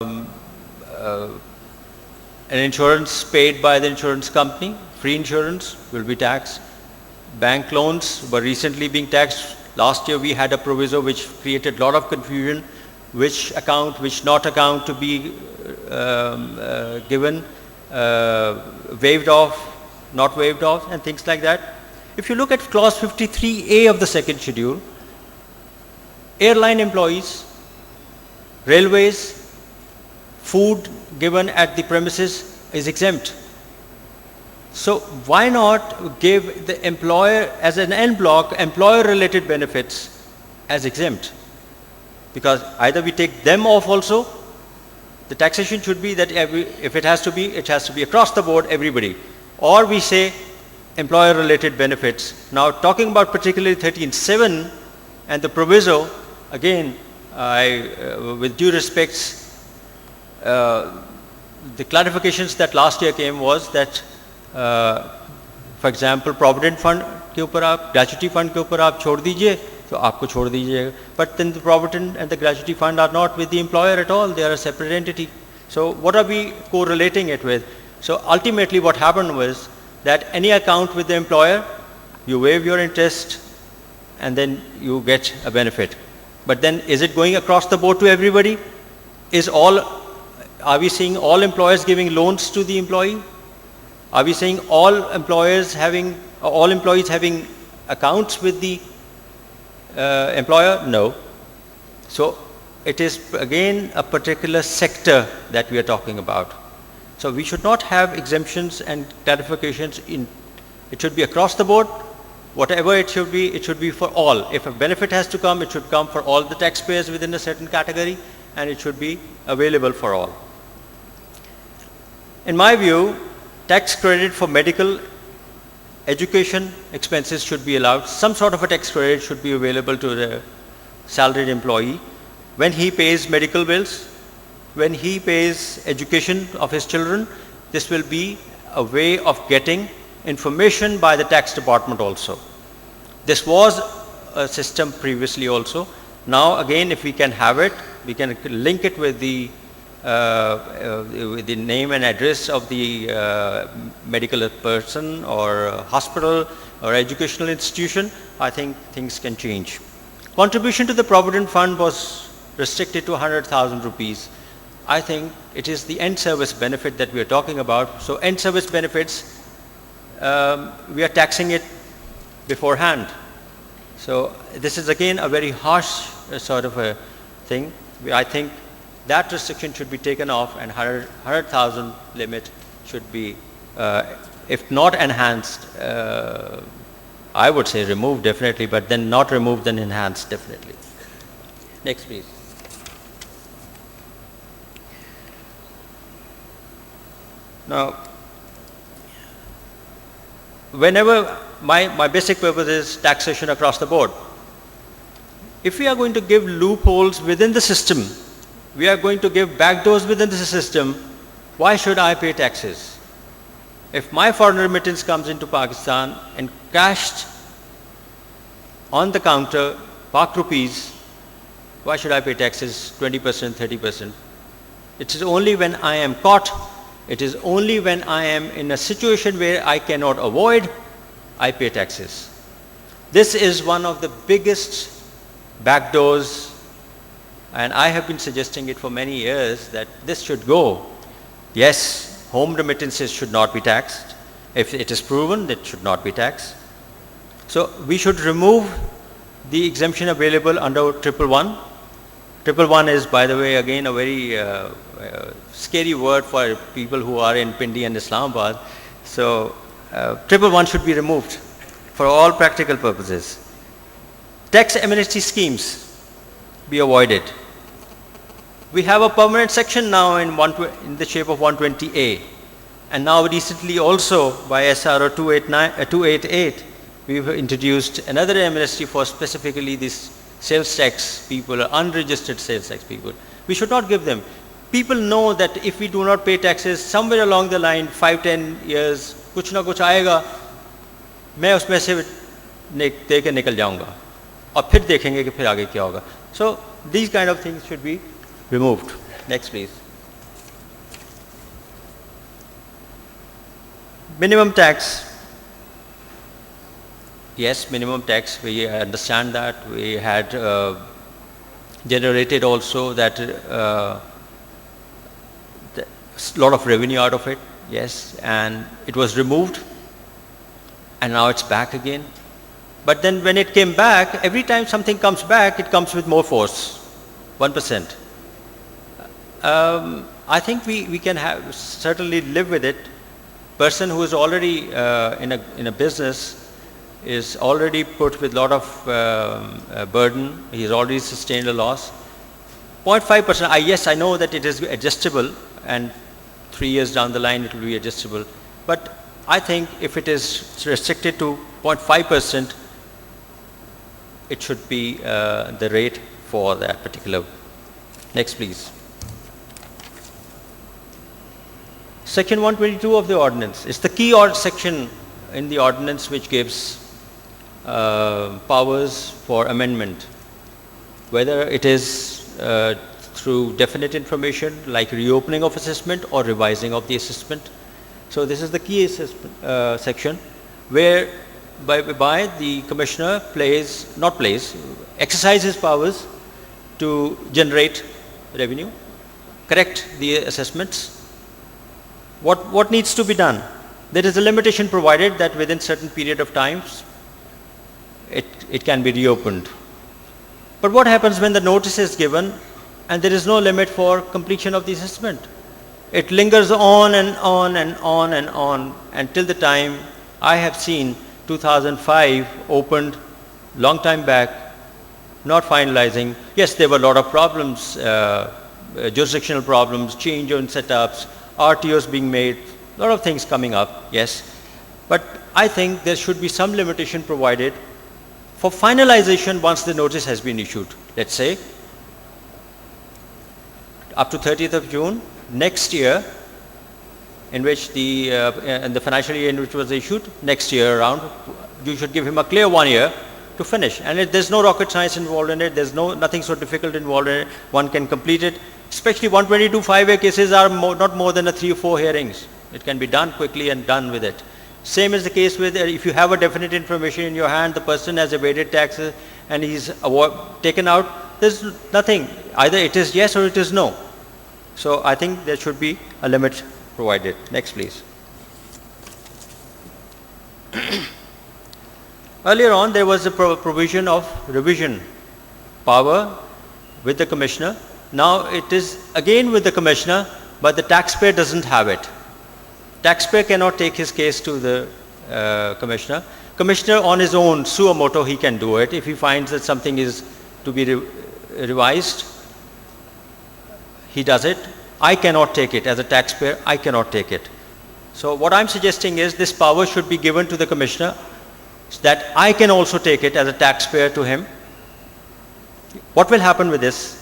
uh, an insurance paid by the insurance company, free insurance will be taxed. Bank loans were recently being taxed. Last year we had a proviso which created a lot of confusion, which account, which not account to be given, waived off, not waived off, and things like that. If you look at clause 53A of the second schedule, airline employees, railways, food given at the premises is exempt. So why not give the employer as an en bloc, employer related benefits as exempt? Because either we take them off also, the taxation should be that if it has to be across the board, everybody. Or we say employer related benefits. Now talking about particularly 13(7) and the proviso, again, with due respects, the clarifications that last year came was that, for example, provident fund के ऊपर आप, gratuity fund के ऊपर आप छोड़ दीजिए, तो आपको छोड़ दीजिएगा. But then the provident and the gratuity fund are not with the employer at all; they are a separate entity. So what are we correlating it with? So ultimately, what happened was that any account with the employer, you waive your interest, and then you get a benefit. But then, is it going across the board to everybody? Are we seeing all employers giving loans to the employee? Are we saying all employees having accounts with the employer? No. So it is again a particular sector that we are talking about. So we should not have exemptions and clarifications it should be across the board. Whatever it should be for all. If a benefit has to come, it should come for all the taxpayers within a certain category, and it should be available for all. In my view, tax credit for medical education expenses should be allowed. Some sort of a tax credit should be available to the salaried employee when he pays medical bills, when he pays education of his children. This will be a way of getting information by the tax department also. This was a system previously also. Now again, if we can have it, we can link it with the name and address of the medical person or hospital or educational institution. I think things can change. Contribution to the Provident Fund was restricted to 100,000 rupees. I think it is the end service benefit that we are talking about. So end service benefits, we are taxing it beforehand. So this is again a very harsh sort of a thing. I think that restriction should be taken off, and 100,000 limit should be, if not enhanced, I would say removed definitely, but then not removed, then enhanced definitely. Next please. Now, whenever my basic purpose is taxation across the board. If we are going to give loopholes within the system, we are going to give backdoors within the system, why should I pay taxes? If my foreign remittance comes into Pakistan and cashed on the counter Pak rupees, why should I pay taxes 20%, 30%? It is only when I am caught, it is only when I am in a situation where I cannot avoid, I pay taxes. This is one of the biggest backdoors, and I have been suggesting it for many years that this should go. Yes, home remittances should not be taxed. If it is proven, it should not be taxed. So we should remove the exemption available under 111. 111 is, by the way, again a very scary word for people who are in Pindi and Islamabad. So 111 should be removed for all practical purposes. Tax amnesty schemes be avoided. We have a permanent section now in the shape of 120A, and now recently also by SRO 288 we've introduced another amnesty for specifically these sales tax people, unregistered sales tax people. We should not give them. People know that if we do not pay taxes, somewhere along the line, 5-10 years, कुछ ना कुछ आएगा, मैं उसमें से दे के निकल जाऊंगा और फिर देखेंगे कि फिर आगे क्या होगा. So these kind of things should be removed. Next please. Minimum tax. Yes, minimum tax, we understand that. We had generated also that lot of revenue out of it, yes, and it was removed and now it's back again. But then when it came back, every time something comes back, it comes with more force, 1%. I think we can certainly live with it. Person who is already in a business is already put with a lot of burden. He has already sustained a loss. 0.5%, yes, I know that it is adjustable, and 3 years down the line it will be adjustable. But I think if it is restricted to 0.5%, it should be the rate for that particular. Next, please. Section 122 of the ordinance is the key section in the ordinance which gives powers for amendment, whether it is through definite information like reopening of assessment or revising of the assessment. So this is the key section where by the commissioner exercises powers to generate revenue, correct the assessments. What needs to be done? There is a limitation provided that within certain period of times it can be reopened. But what happens when the notice is given and there is no limit for completion of the assessment? It lingers on and on and on and on until the time I have seen 2005 opened long time back, not finalizing. Yes, there were a lot of problems, jurisdictional problems, change on setups, RTOs being made, a lot of things coming up, yes. But I think there should be some limitation provided for finalization once the notice has been issued. Let's say up to 30th of June next year, in which in the financial year in which was issued, next year around, you should give him a clear 1 year to finish. And there's no rocket science involved in it, there's nothing so difficult involved in it, one can complete it. Especially 122 5A cases are not more than 3 or 4 hearings. It can be done quickly and done with it. Same is the case with if you have a definite information in your hand, the person has evaded taxes and he's taken out, there's nothing. Either it is yes or it is no. So I think there should be a limit provided. Next, please. Earlier on, there was a provision of revision power with the commissioner. Now it is again with the commissioner, but the taxpayer doesn't have it. Taxpayer cannot take his case to the commissioner. Commissioner on his own, suo moto, he can do it. If he finds that something is to be revised, he does it. I cannot take it as a taxpayer, I cannot take it. So what I'm suggesting is this power should be given to the commissioner so that I can also take it as a taxpayer to him. What will happen with this?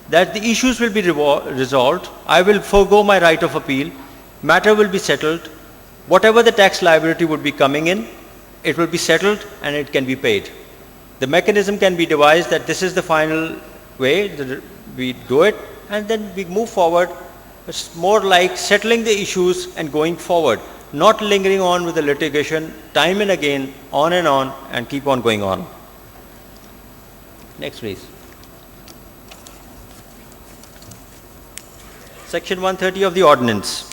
That the issues will be resolved. I will forego my right of appeal. Matter will be settled. Whatever the tax liability would be coming in, it will be settled and it can be paid. The mechanism can be devised that this is the final way that we do it, and then we move forward. It's more like settling the issues and going forward, not lingering on with the litigation time and again, on and keep on going on. Next, please. Section 130 of the ordinance.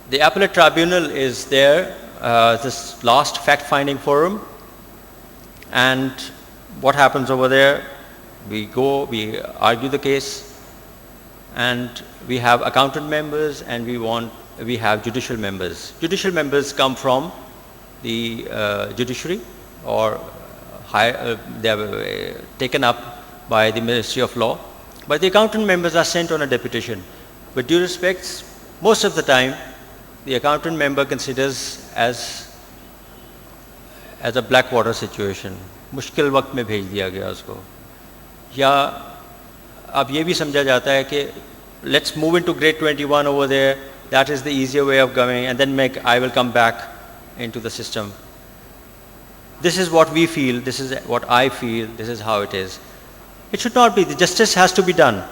The appellate tribunal is there, this last fact-finding forum, and what happens over there? We go, we argue the case, and we have accountant members and we have judicial members. Judicial members come from the judiciary, or they are taken up by the Ministry of Law, but the accountant members are sent on a deputation. With due respects, most of the time the accountant member considers as a black water situation. मुश्किल वक्त में भेज दिया गया उसको, या अब ये भी समझा जाता है कि let's move into grade 21 over there, that is the easier way of going, and then I will come back into the system. This is what we feel, this is what I feel, this is how it is. It should not be. The justice has to be done.